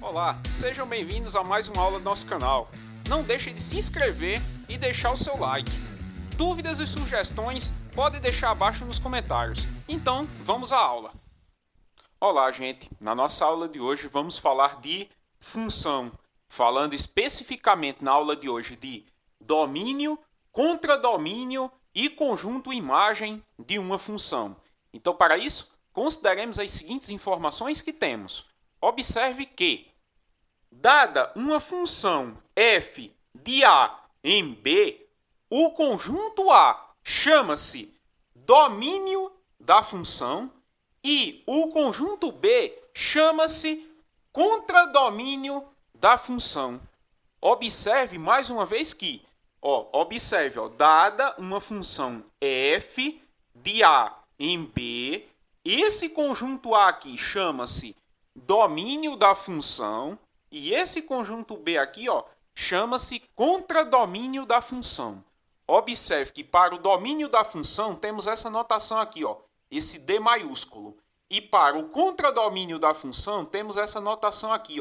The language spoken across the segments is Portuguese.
Olá, sejam bem-vindos a mais uma aula do nosso canal. Não deixe de se inscrever e deixar o seu like. Dúvidas e sugestões pode deixar abaixo nos comentários. Então, vamos à aula. Olá, gente. Na nossa aula de hoje vamos falar de função, falando especificamente na aula de hoje de domínio, contradomínio e conjunto imagem de uma função. Então, para isso, consideremos as seguintes informações que temos. Observe que, dada uma função f de A em B, o conjunto A chama-se domínio da função e o conjunto B chama-se contradomínio da função. Observe mais uma vez que, dada uma função f de A em B, esse conjunto A aqui chama-se domínio da função e esse conjunto B aqui, chama-se contradomínio da função. Observe que para o domínio da função temos essa notação aqui, esse D maiúsculo. E para o contradomínio da função temos essa notação aqui,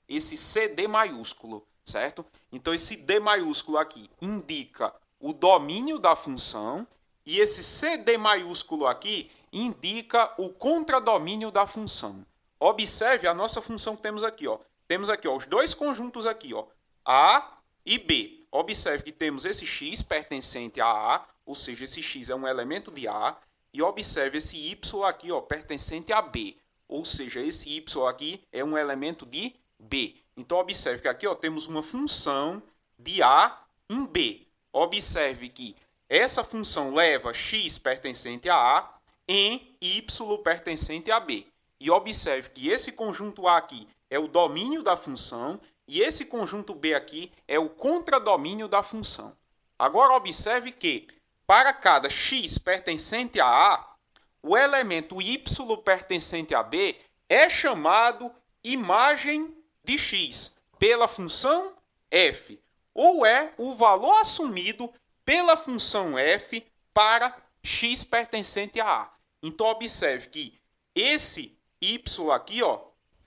esse CD maiúsculo, certo? Então esse D maiúsculo aqui indica o domínio da função e esse CD maiúsculo aqui indica o contradomínio da função. Observe a nossa função que temos aqui, Temos aqui, os dois conjuntos aqui, A e B. Observe que temos esse x pertencente a A, ou seja, esse x é um elemento de A, e observe esse y aqui, pertencente a B, ou seja, esse y aqui é um elemento de B. Então observe que aqui, temos uma função de A em B. Observe que essa função leva x pertencente a A em y pertencente a B. E observe que esse conjunto A aqui é o domínio da função e esse conjunto B aqui é o contradomínio da função. Agora observe que, para cada x pertencente a A, o elemento y pertencente a B é chamado imagem de x pela função f, ou é o valor assumido pela função f para x pertencente a A. Então observe que esse y aqui,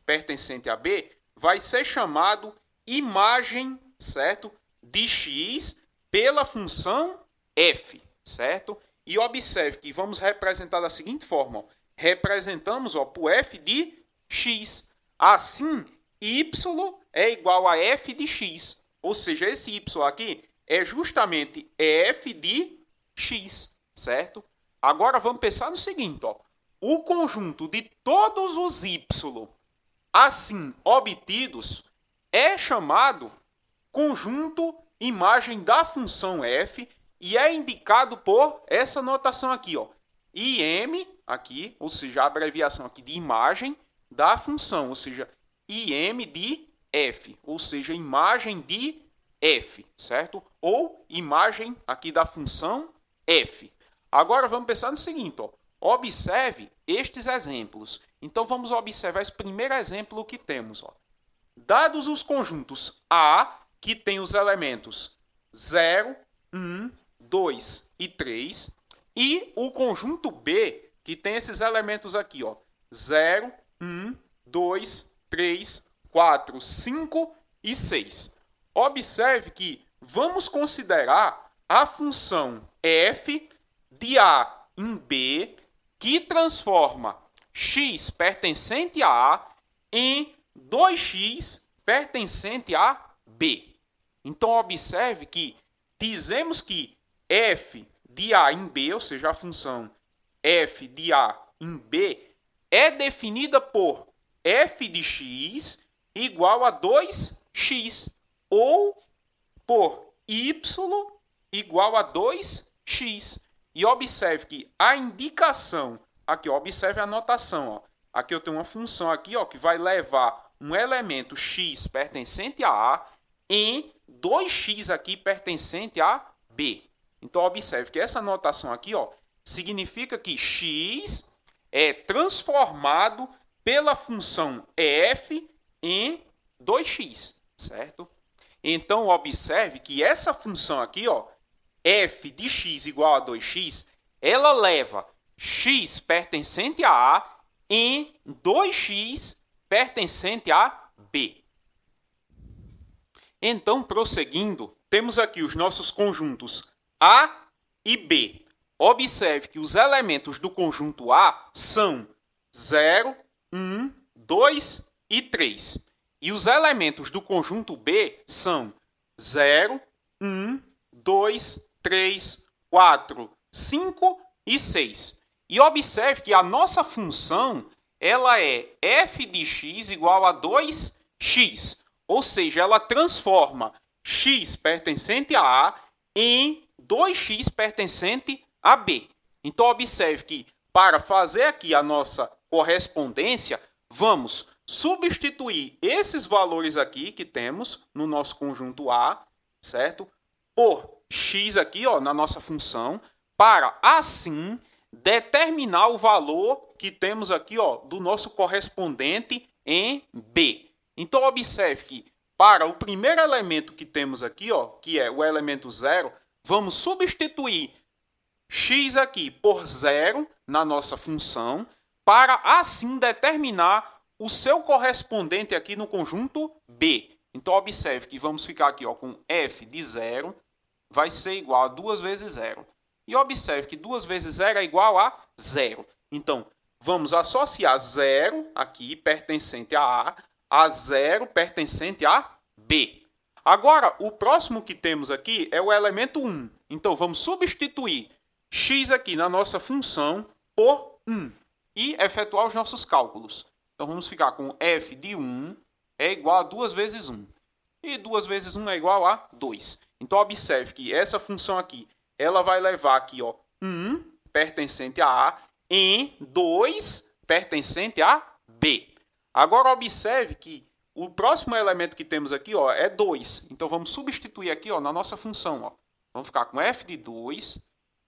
pertencente a B, vai ser chamado imagem, certo? De x pela função f, certo? E observe que vamos representar da seguinte forma, representamos, por f de x. Assim, y é igual a f de x, ou seja, esse y aqui é justamente f de x, certo? Agora vamos pensar no seguinte, o conjunto de todos os y assim obtidos é chamado conjunto imagem da função f e é indicado por essa notação aqui, im, aqui, ou seja, a abreviação aqui de imagem da função, ou seja, im de f, ou seja, imagem de f, certo? Ou imagem aqui da função f. Agora vamos pensar no seguinte, observe estes exemplos. Então, vamos observar esse primeiro exemplo que temos. Dados os conjuntos A, que tem os elementos 0, 1, 2 e 3, e o conjunto B, que tem esses elementos aqui, 0, 1, 2, 3, 4, 5 e 6. Observe que vamos considerar a função f de A em B, que transforma x pertencente a A em 2x pertencente a B. Então, observe que dizemos que f de A em B, ou seja, a função f de A em B, é definida por f de x igual a 2x, ou por y igual a 2x. E observe que a indicação, aqui, observe a notação, aqui eu tenho uma função aqui, que vai levar um elemento x pertencente a A em 2x aqui pertencente a B. Então, observe que essa notação aqui, significa que x é transformado pela função f em 2x, certo? Então, observe que essa função aqui, f de x igual a 2x, ela leva x pertencente a A em 2x pertencente a B. Então, prosseguindo, temos aqui os nossos conjuntos A e B. Observe que os elementos do conjunto A são 0, 1, 2 e 3. E os elementos do conjunto B são 0, 1, 2, 3, 4, 5 e 6. E observe que a nossa função ela é f de x igual a 2x. Ou seja, ela transforma x pertencente a A em 2x pertencente a B. Então, observe que para fazer aqui a nossa correspondência, vamos substituir esses valores aqui que temos no nosso conjunto A, certo? Por x aqui, ó, na nossa função, para assim determinar o valor que temos aqui, ó, do nosso correspondente em B. Então, observe que para o primeiro elemento que temos aqui, ó, que é o elemento 0, vamos substituir x aqui por 0 na nossa função, para assim determinar o seu correspondente aqui no conjunto B. Então, observe que vamos ficar aqui, ó, com f de 0 vai ser igual a 2 vezes 0. E observe que 2 vezes 0 é igual a 0. Então, vamos associar 0 aqui, pertencente a 0 pertencente a B. Agora, o próximo que temos aqui é o elemento 1. Então, vamos substituir x aqui na nossa função por 1 e efetuar os nossos cálculos. Então, vamos ficar com f de 1 é igual a 2 vezes 1. E 2 vezes 1 é igual a 2. Então, observe que essa função aqui, ela vai levar aqui, ó, 1 pertencente a A em 2 pertencente a B. Agora, observe que o próximo elemento que temos aqui, ó, é 2. Então, vamos substituir aqui, ó, na nossa função. Ó. Vamos ficar com f de 2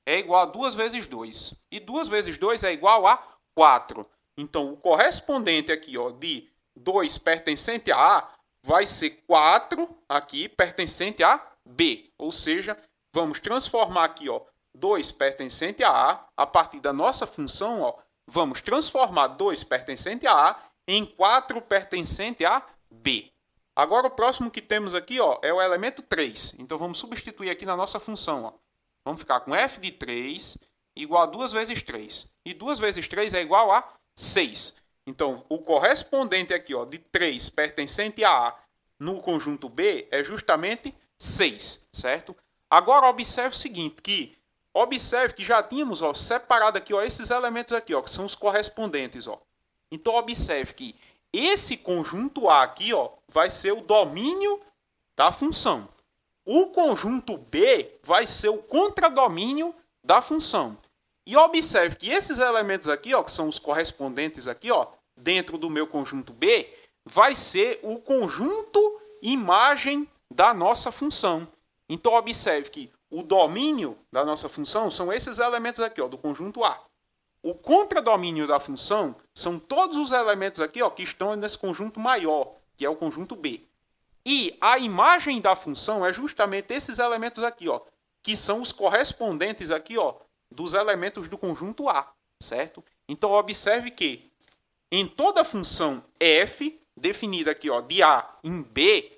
é igual a 2 vezes 2. E 2 vezes 2 é igual a 4. Então, o correspondente aqui, ó, de 2 pertencente a A vai ser 4 aqui pertencente a B. Ou seja, vamos transformar aqui, ó, 2 pertencente a partir da nossa função, ó, vamos transformar 2 pertencente a A em 4 pertencente a B. Agora, o próximo que temos aqui, ó, é o elemento 3. Então, vamos substituir aqui na nossa função. Ó. Vamos ficar com f de 3 igual a 2 vezes 3. E 2 vezes 3 é igual a 6. Então, o correspondente aqui, ó, de 3 pertencente a A no conjunto B é justamente 6, certo? Agora, observe o seguinte, observe que já tínhamos, ó, separado aqui, ó, esses elementos aqui, ó, que são os correspondentes, ó. Então, observe que esse conjunto A aqui, ó, vai ser o domínio da função. O conjunto B vai ser o contradomínio da função. E observe que esses elementos aqui, ó, que são os correspondentes aqui, ó, dentro do meu conjunto B, vai ser o conjunto imagem da nossa função. Então, observe que o domínio da nossa função são esses elementos aqui, ó, do conjunto A. O contradomínio da função são todos os elementos aqui, ó, que estão nesse conjunto maior, que é o conjunto B. E a imagem da função é justamente esses elementos aqui, ó, que são os correspondentes aqui, ó, dos elementos do conjunto A, certo? Então, observe que em toda função f, definida aqui, ó, de A em B,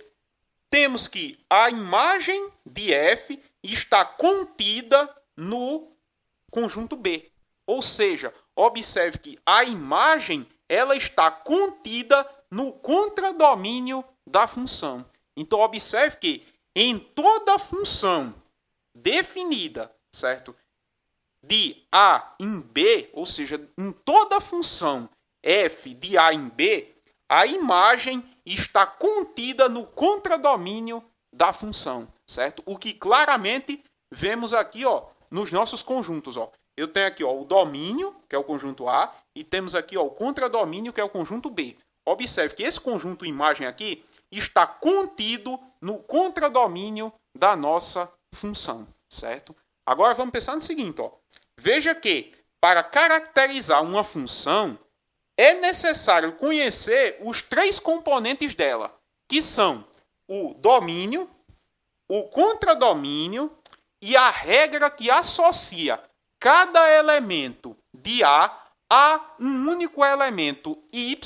temos que a imagem de f está contida no conjunto B. Ou seja, observe que a imagem ela está contida no contradomínio da função. Então, observe que em toda função definida, certo, de A em B, ou seja, em toda função f de A em B, a imagem está contida no contradomínio da função, certo? O que claramente vemos aqui, ó, nos nossos conjuntos, ó. Eu tenho aqui, ó, o domínio, que é o conjunto A, e temos aqui, ó, o contradomínio, que é o conjunto B. Observe que esse conjunto imagem aqui está contido no contradomínio da nossa função, certo? Agora vamos pensar no seguinte, ó. Veja que para caracterizar uma função é necessário conhecer os 3 componentes dela, que são o domínio, o contradomínio e a regra que associa cada elemento de A um único elemento y,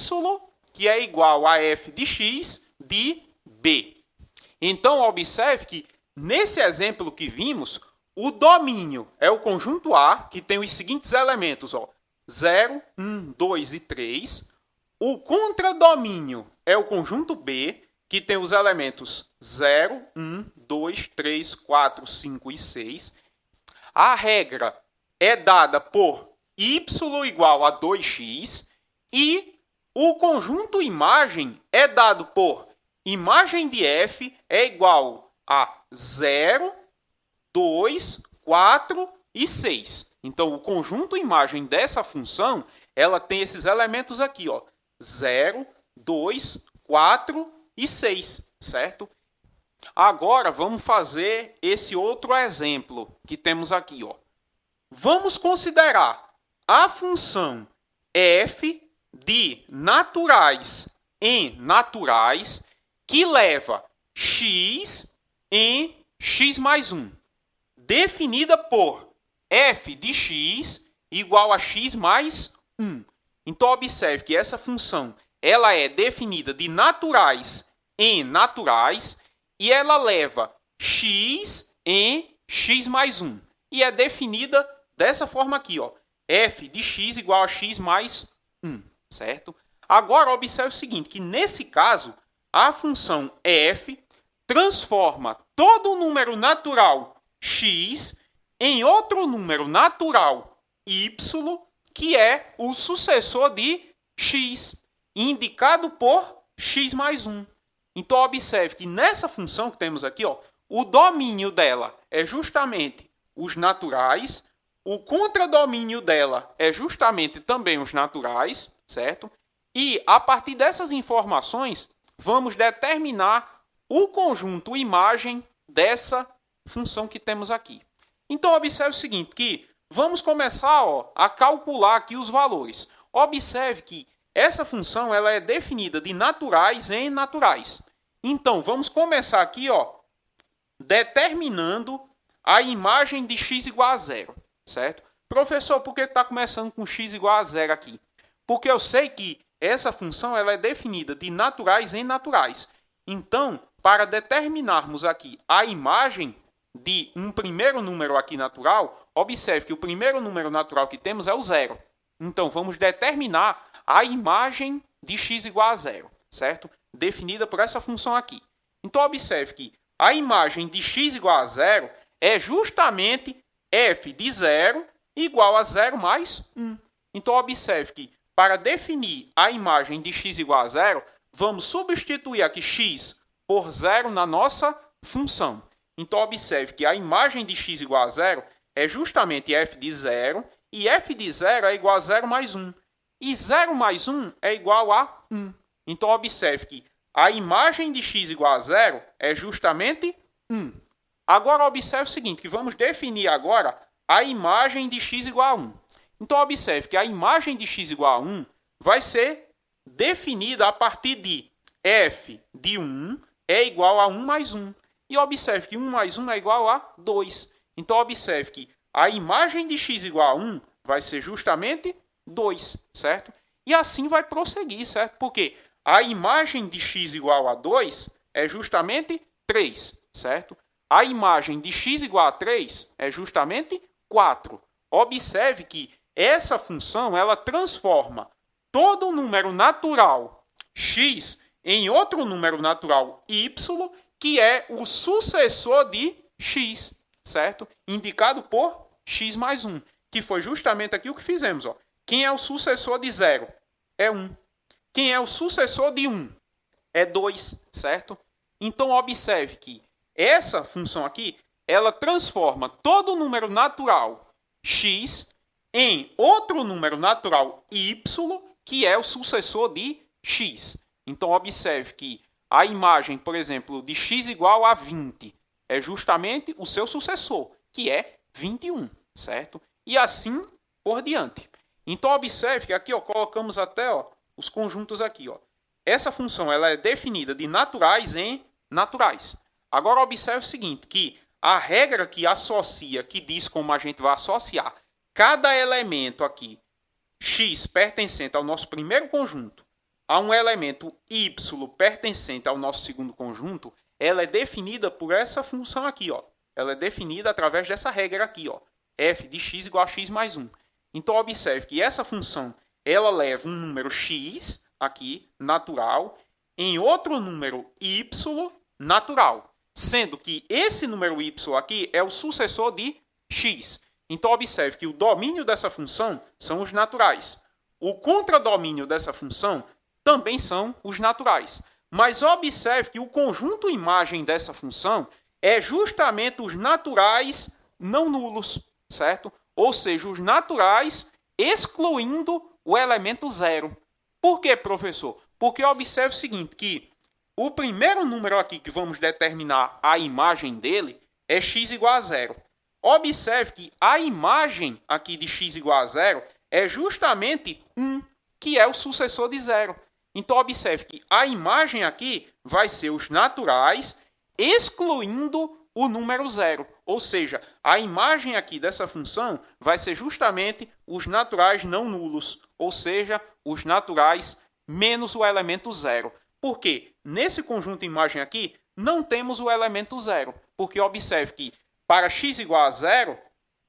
que é igual a f de x de B. Então, observe que nesse exemplo que vimos, o domínio é o conjunto A, que tem os seguintes elementos, ó, 0, 1, 2 e 3. O contradomínio é o conjunto B, que tem os elementos 0, 1, 2, 3, 4, 5 e 6. A regra é dada por y igual a 2x e o conjunto imagem é dado por imagem de f é igual a 0, 2, 4 e 6. Então, o conjunto imagem dessa função, ela tem esses elementos aqui, ó, 0, 2, 4 e 6, certo? Agora, vamos fazer esse outro exemplo que temos aqui, ó. Vamos considerar a função f de naturais em naturais que leva x em x mais 1, definida por f de x igual a x mais 1. Então, observe que essa função ela é definida de naturais em naturais e ela leva x em x mais 1. E é definida dessa forma aqui, ó, f de x igual a x mais 1, certo? Agora, observe o seguinte, que nesse caso, a função f transforma todo número natural x em outro número natural y, que é o sucessor de x, indicado por x mais 1. Então, observe que nessa função que temos aqui, ó, o domínio dela é justamente os naturais, o contradomínio dela é justamente também os naturais, certo? E, a partir dessas informações, vamos determinar o conjunto imagem dessa função que temos aqui. Então, observe o seguinte, que vamos começar, ó, a calcular aqui os valores. Observe que essa função ela é definida de naturais em naturais. Então, vamos começar aqui, ó, determinando a imagem de x igual a 0, certo? Professor, por que está começando com x igual a 0 aqui? Porque eu sei que essa função ela é definida de naturais em naturais. Então, para determinarmos aqui a imagem de um primeiro número aqui natural, observe que o primeiro número natural que temos é o 0. Então, vamos determinar a imagem de x igual a 0, certo? Definida por essa função aqui. Então, observe que a imagem de x igual a 0 é justamente f de 0 igual a 0 mais 1. Então, observe que para definir a imagem de x igual a 0, vamos substituir aqui x por 0 na nossa função. Então, observe que a imagem de x igual a 0 é justamente f de 0, e f de 0 é igual a 0 mais 1. E 0 mais 1 é igual a 1. Então, observe que a imagem de x igual a 0 é justamente 1. Agora, observe o seguinte, que vamos definir agora a imagem de x igual a 1. Então, observe que a imagem de x igual a 1 vai ser definida a partir de f de 1 é igual a 1 mais 1. E observe que 1 mais 1 é igual a 2. Então, observe que a imagem de x igual a 1 vai ser justamente 2, certo? E assim vai prosseguir, certo? Porque a imagem de x igual a 2 é justamente 3, certo? A imagem de x igual a 3 é justamente 4. Observe que essa função ela transforma todo número natural x em outro número natural y, que é o sucessor de x, certo? Indicado por x mais 1, que foi justamente aqui o que fizemos, ó. Quem é o sucessor de 0? É 1. Quem é o sucessor de 1? É 2, certo? Então, observe que essa função aqui, ela transforma todo número natural x em outro número natural y, que é o sucessor de x. Então, observe que a imagem, por exemplo, de x igual a 20 é justamente o seu sucessor, que é 21, certo? E assim por diante. Então, observe que aqui ó, colocamos até ó, os conjuntos aqui. Ó. Essa função ela é definida de naturais em naturais. Agora, observe o seguinte, que a regra que associa, que diz como a gente vai associar cada elemento aqui, x pertencente ao nosso primeiro conjunto, a um elemento y pertencente ao nosso segundo conjunto, ela é definida por essa função aqui, ó. Ela é definida através dessa regra aqui, ó. F de x igual a x mais 1. Então, observe que essa função, ela leva um número x, aqui, natural, em outro número y, natural. Sendo que esse número y aqui é o sucessor de x. Então, observe que o domínio dessa função são os naturais. O contradomínio dessa função também são os naturais. Mas observe que o conjunto imagem dessa função é justamente os naturais não nulos, certo? Ou seja, os naturais excluindo o elemento zero. Por quê, professor? Porque observe o seguinte, que o primeiro número aqui que vamos determinar a imagem dele é x igual a zero. Observe que a imagem aqui de x igual a zero é justamente 1, que é o sucessor de zero. Então, observe que a imagem aqui vai ser os naturais excluindo o número zero. Ou seja, a imagem aqui dessa função vai ser justamente os naturais não nulos, ou seja, os naturais menos o elemento zero. Por quê? Nesse conjunto imagem aqui, não temos o elemento zero. Porque observe que para x igual a zero,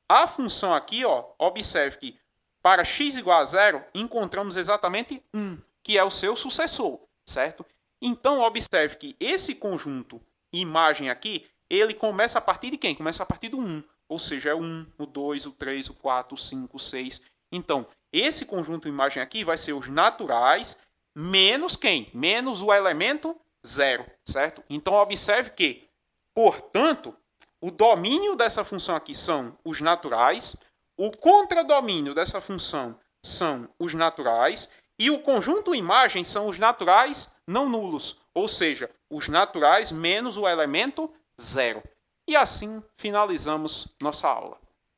a função aqui, ó, observe que para x igual a zero, encontramos exatamente 1, que é o seu sucessor, certo? Então, observe que esse conjunto imagem aqui, ele começa a partir de quem? Começa a partir do 1, ou seja, é o 1, o 2, o 3, o 4, o 5, o 6. Então, esse conjunto imagem aqui vai ser os naturais menos quem? Menos o elemento zero, certo? Então, observe que, portanto, o domínio dessa função aqui são os naturais, o contradomínio dessa função são os naturais e o conjunto imagem são os naturais não nulos, ou seja, os naturais menos o elemento zero. E assim finalizamos nossa aula.